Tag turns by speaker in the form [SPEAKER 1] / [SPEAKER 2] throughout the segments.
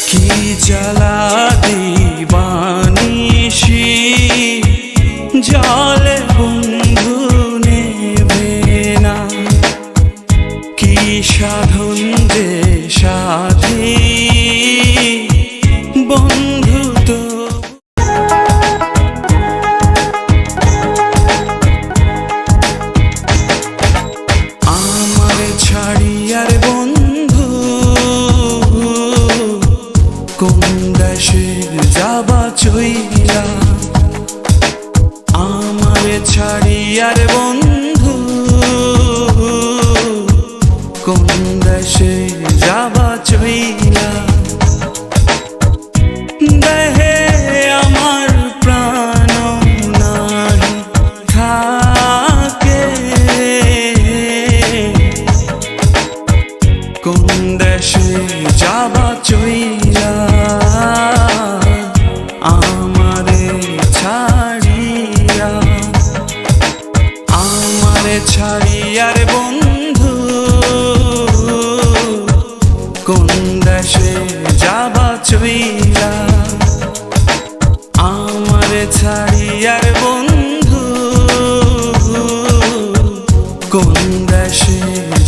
[SPEAKER 1] কি জ্বালা দিবানিশি জলে বন্ধু নেবে না, কি সাধন যে সাধী বন্ধু তো। আমার ছাড়িয়ার বন্ধু কোন দেশে যাবা চইলা, আমার ছাড়িয়ার বন্ধু কোন দেশে যাবা চইলা। দেহে আমার প্রাণ নাহি থাকে, কোন দেশে যাবা চইলা আমারে ছাড়িয়া। আমারে ছাড়িয়ার বন্ধু কোন দেশে যাবা চইলা, আমারে ছাড়িয়ার বন্ধু কোন দেশে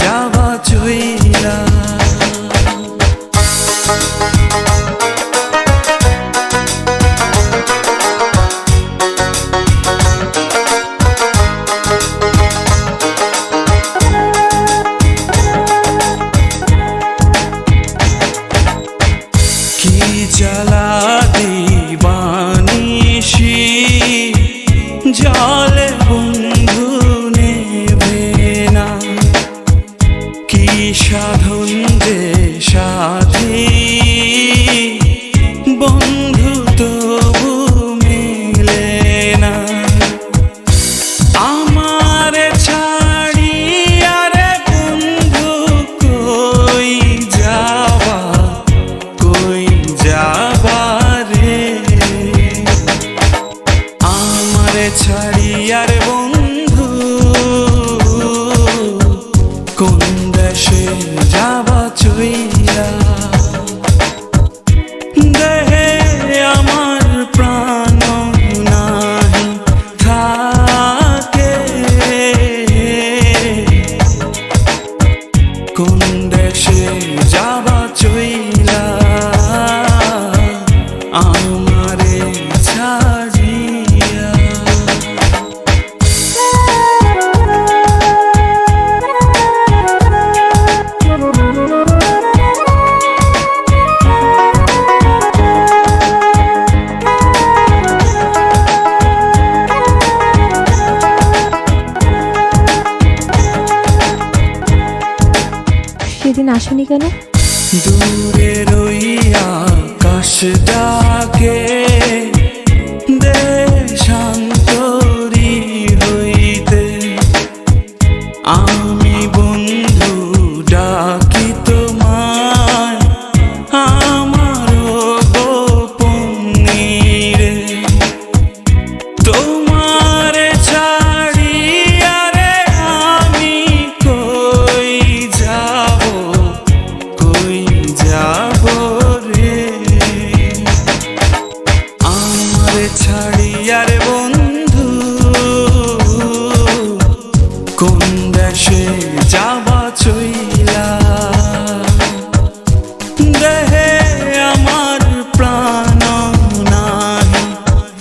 [SPEAKER 1] যাবা চইলা। কি জ্বালা দিবানিশি জলে বন্ধু নেবে না, কি সাধন যে সাধী বন্ধু তবু মেলে না। আমার ছাড়িয়ার বন্ধু কই যাবা, কই যাবা রে। আমার ছাড়িয়ার বন্ধু কোন দেশে যাবা চইলা। দেহে আমার প্রাণ নাহি থাকে, কোন দেশে যাবা চইলা আমারে ছাড়িয়া।
[SPEAKER 2] সেদিন আসনি কেন?
[SPEAKER 1] দূরে রইয়া আকাশ ডাকে দেশান্তরী হইতে, আমি বন্ধু ডাকি তোমায় আমার গোপনে রে। তোমার ছাড়িয়া রে আমি কই যাব, কই যাব রে। আমার ছাড়িয়ার বন্ধু কোন দেশে যাবা চইলা। দেহে আমার প্রাণ নাহি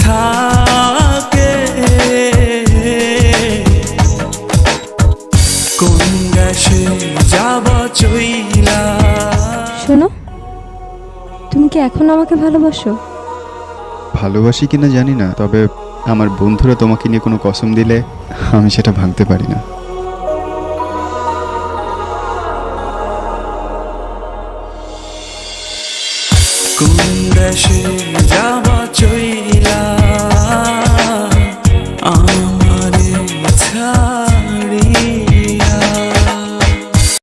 [SPEAKER 1] থাকে, কোন দেশে যাবা চইলা।
[SPEAKER 2] শোনো, তুমি কি এখন আমাকে ভালোবাসো?
[SPEAKER 3] ভালোবাসি কিনা জানি না, তবে আমার বন্ধুরা তোমাকে নিয়ে কোনো কসম দিলে আমি সেটা ভাঙতে পারি না।
[SPEAKER 1] কোন দেশে যাবা চইলা।